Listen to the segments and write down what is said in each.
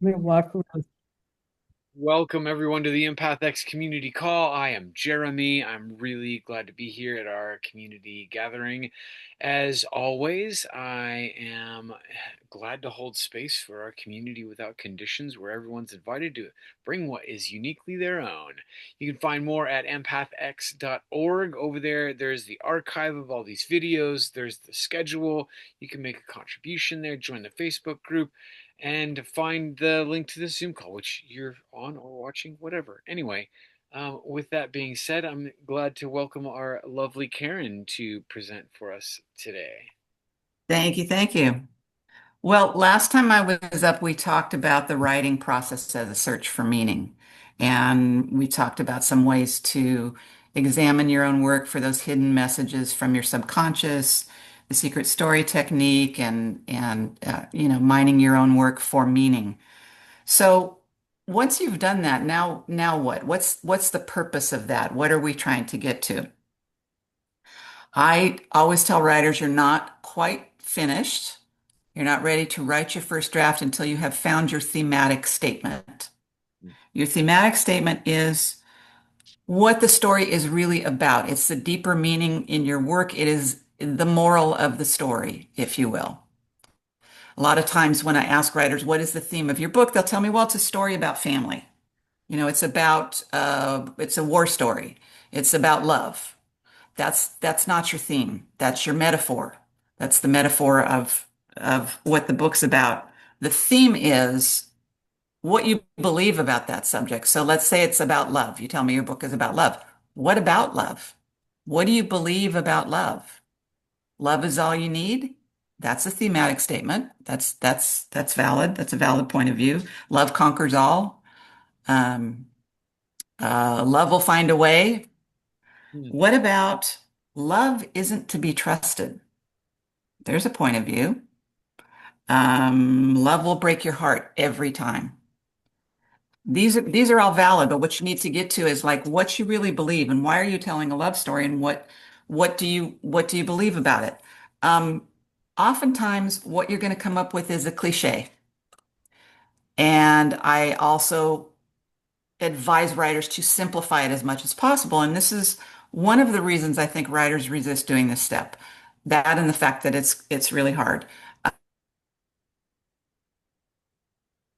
me walk around. Welcome everyone to the Empath X community call. I am Jeremy. I'm really glad to be here at our community gathering. As always, I am glad to hold space for our community without conditions where everyone's invited to bring what is uniquely their own. You can find more at empathx.org. Over there's the archive of all these videos, there's the schedule. You can make a contribution there, join the Facebook group and find the link to the Zoom call, which you're on or watching, whatever. Anyway, with that being said, I'm glad to welcome our lovely Karen to present for us today. Thank you. Thank you. Well, last time I was up, we talked about the writing process as a search for meaning. And we talked about some ways to examine your own work for those hidden messages from your subconscious, the secret story technique, and mining your own work for meaning. So once you've done that, now what? What's the purpose of that? What are we trying to get to? I always tell writers you're not quite finished. You're not ready to write your first draft until you have found your thematic statement. Your thematic statement is what the story is really about. It's the deeper meaning in your work. It is the moral of the story, if you will. A lot of times when I ask writers, what is the theme of your book? They'll tell me, well, it's a story about family. It's a war story. It's about love. That's not your theme. That's your metaphor. That's the metaphor of what the book's about. The theme is what you believe about that subject. So let's say it's about love. You tell me your book is about love. What about love? What do you believe about love? Love is all you need? That's a thematic statement. That's valid. That's a valid point of view. Love conquers all. Um, love will find a way. Hmm. What about love isn't to be trusted? There's a point of view. Love will break your heart every time. These are all valid, but what you need to get to is like what you really believe and why are you telling a love story and what do you believe about it? Um, Oftentimes what you're going to come up with is a cliche. And I also advise writers to simplify it as much as possible. And this is one of the reasons I think writers resist doing this step. That and the fact that it's really hard.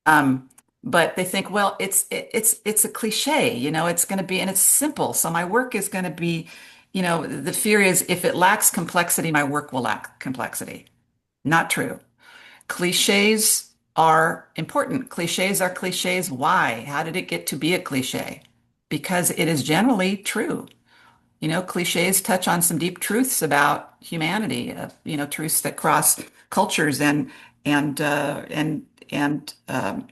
Um, but they think, well, it's a cliche, it's going to be, and it's simple. So my work is going to be, the fear is if it lacks complexity, my work will lack complexity. Not true. Cliches are important. Cliches are cliches. Why? How did it get to be a cliche? Because it is generally true. Cliches touch on some deep truths about humanity, truths that cross cultures and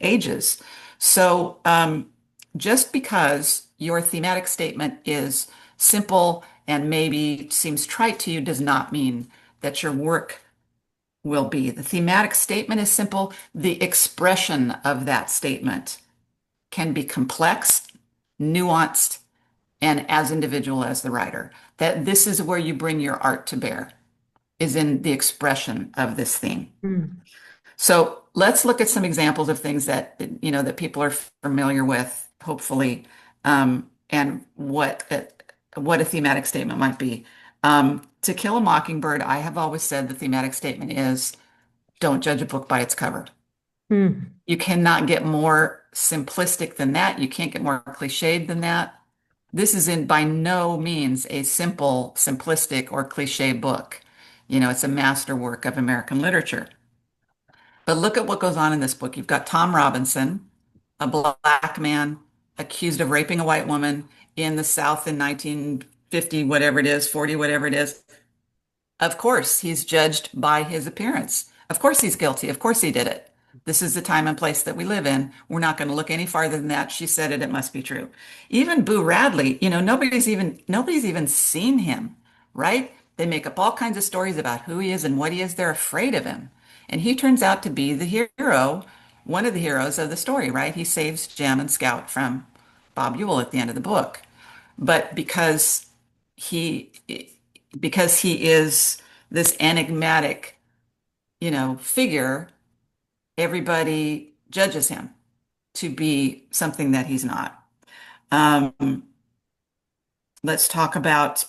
ages. So just because your thematic statement is simple and maybe seems trite to you does not mean that your work will be. The thematic statement is simple. The expression of that statement can be complex, nuanced, and as individual as the writer. That this is where you bring your art to bear, is in the expression of this theme. Hmm. So let's look at some examples of things that people are familiar with, hopefully, and what a thematic statement might be. To Kill a Mockingbird, I have always said the thematic statement is don't judge a book by its cover. Hmm. You cannot get more simplistic than that. You can't get more cliched than that. This is in by no means a simple, simplistic, or cliche book. It's a masterwork of American literature. But look at what goes on in this book. You've got Tom Robinson, a black man accused of raping a white woman in the South in 1950, whatever it is, 40, whatever it is. Of course, he's judged by his appearance. Of course, he's guilty. Of course, he did it. This is the time and place that we live in. We're not going to look any farther than that. She said it, it must be true. Even Boo Radley, nobody's even seen him, right? They make up all kinds of stories about who he is and what he is. They're afraid of him. And he turns out to be the hero, one of the heroes of the story, right? He saves Jem and Scout from Bob Ewell at the end of the book. But he because he is this enigmatic, figure, everybody judges him. to be something that he's not. Um, let's talk about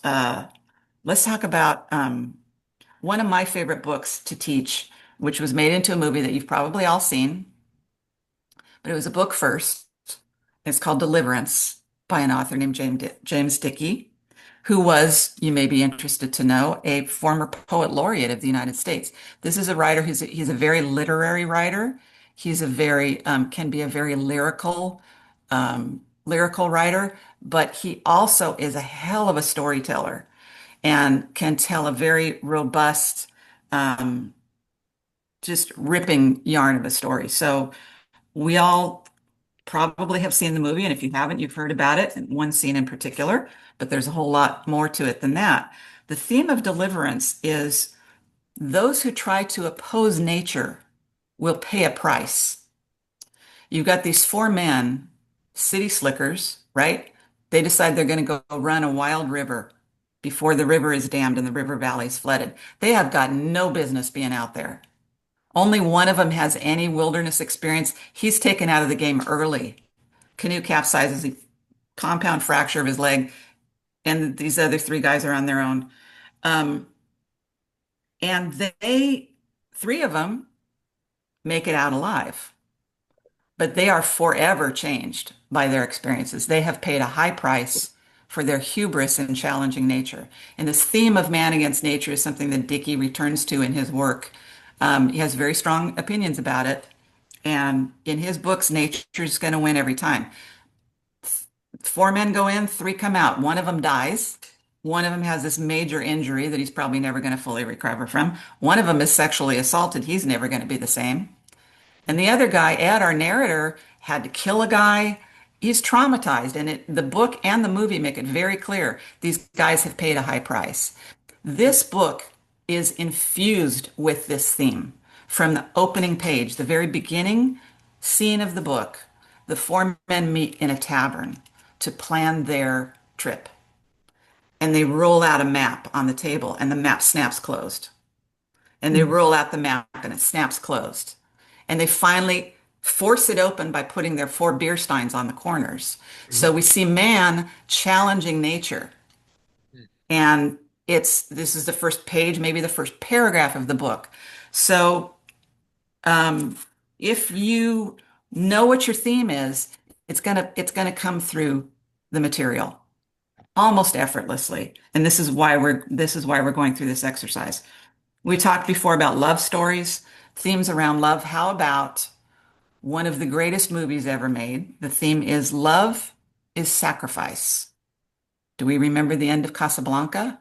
one of my favorite books to teach, which was made into a movie that you've probably all seen, but it was a book first. It's called Deliverance by an author named James Dickey, who was, you may be interested to know, a former poet laureate of the United States. This is a writer he's a very literary writer. He's a very can be a very lyrical writer, but he also is a hell of a storyteller and can tell a very robust, um, just ripping yarn of a story. So we all probably have seen the movie, and if you haven't, you've heard about it, in one scene in particular, but there's a whole lot more to it than that. The theme of Deliverance is those who try to oppose nature will pay a price. You've got these four men, city slickers, right? They decide they're going to go run a wild river before the river is dammed and the river valley is flooded. They have got no business being out there. Only one of them has any wilderness experience. He's taken out of the game early. Canoe capsizes, he compound fracture of his leg, and these other three guys are on their own. Um, and three of them make it out alive, but they are forever changed by their experiences. They have paid a high price for their hubris and challenging nature. And this theme of man against nature is something that Dickey returns to in his work. He has very strong opinions about it. And in his books, nature's going to win every time. Four men go in, three come out. One of them dies. One of them has this major injury that he's probably never going to fully recover from. One of them is sexually assaulted. He's never going to be the same. And the other guy, Ed, our narrator, had to kill a guy. He's traumatized. And the book and the movie make it very clear these guys have paid a high price. This book is infused with this theme from the opening page, the very beginning scene of the book. The four men meet in a tavern to plan their trip. And they roll out a map on the table, and the map snaps closed. And they Mm. roll out the map, and it snaps closed. And they finally force it open by putting their four beer steins on the corners. So Mhm. we see man challenging nature. And this is the first page, maybe the first paragraph of the book. So um, if you know what your theme is, it's gonna come through the material almost effortlessly. And this is why we're going through this exercise. We talked before about love stories, themes around love. How about one of the greatest movies ever made? The theme is love is sacrifice. Do we remember the end of Casablanca,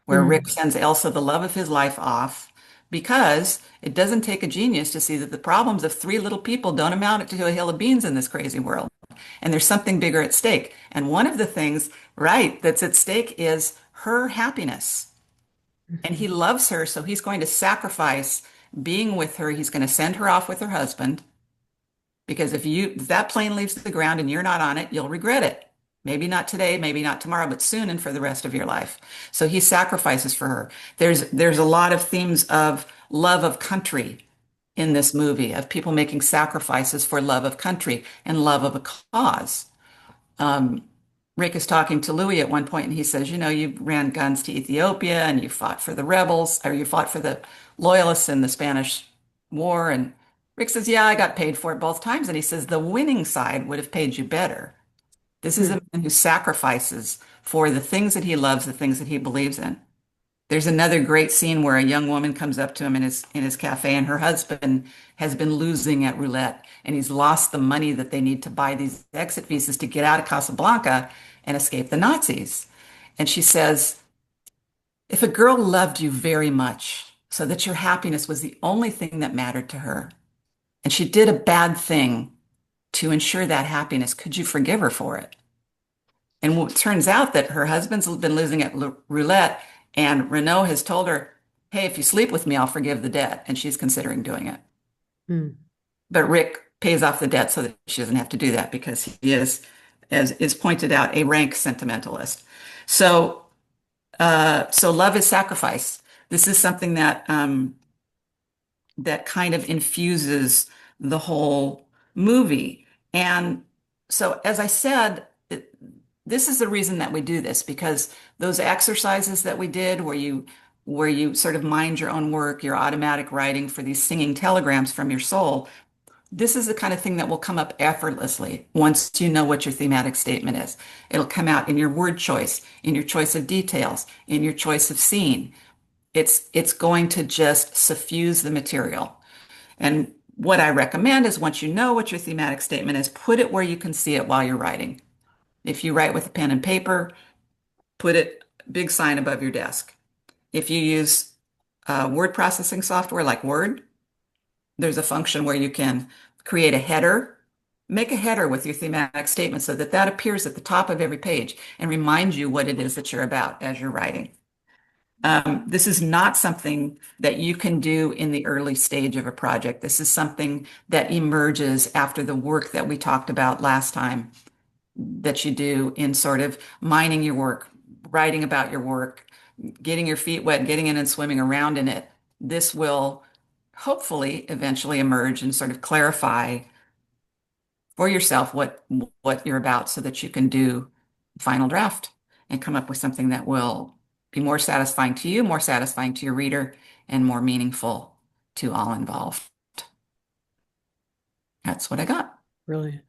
where Rick Mm. sends Elsa, the love of his life, off because it doesn't take a genius to see that the problems of three little people don't amount to a hill of beans in this crazy world. And there's something bigger at stake. And one of the things, right, that's at stake is her happiness. And he Mhm. loves her, so he's going to sacrifice being with her. He's going to send her off with her husband because if that plane leaves the ground and you're not on it, you'll regret it. Maybe not today, maybe not tomorrow, but soon and for the rest of your life. So he sacrifices for her. There's a lot of themes of love of country in this movie, of people making sacrifices for love of country and love of a cause. Um, Rick is talking to Louis at one point, and he says, "You know, you ran guns to Ethiopia and you fought for the rebels, or you fought for the loyalists in the Spanish War." And Rick says, "Yeah, I got paid for it both times." And he says, "The winning side would have paid you better." This is a Mm. man who sacrifices for the things that he loves, the things that he believes in. There's another great scene where a young woman comes up to him in his cafe, and her husband has been losing at roulette, and he's lost the money that they need to buy these exit visas to get out of Casablanca and escape the Nazis. And she says, "If a girl loved you very much, so that your happiness was the only thing that mattered to her, and she did a bad thing to ensure that happiness, could you forgive her for it?" And it turns out that her husband's been losing at roulette, and Renault has told her, "Hey, if you sleep with me, I'll forgive the debt." And she's considering doing it. Mm. But Rick pays off the debt so that she doesn't have to do that because he is, as is pointed out, a rank sentimentalist. So love is sacrifice. This is something that kind of infuses the whole movie. And so, as I said, this is the reason that we do this, because those exercises that we did where you sort of mind your own work, your automatic writing for these singing telegrams from your soul, this is the kind of thing that will come up effortlessly once you know what your thematic statement is. It'll come out in your word choice, in your choice of details, in your choice of scene. It's going to just suffuse the material. And what I recommend is once you know what your thematic statement is, put it where you can see it while you're writing. If you write with a pen and paper, put it big sign above your desk. If you use word processing software like Word, there's a function where you can create a header. Make a header with your thematic statement so that that appears at the top of every page and reminds you what it is that you're about as you're writing. This is not something that you can do in the early stage of a project. This is something that emerges after the work that we talked about last time that you do in sort of mining your work, writing about your work, getting your feet wet, getting in and swimming around in it. This will hopefully eventually emerge and sort of clarify for yourself what you're about so that you can do final draft and come up with something that will be more satisfying to you, more satisfying to your reader, and more meaningful to all involved. That's what I got. Brilliant.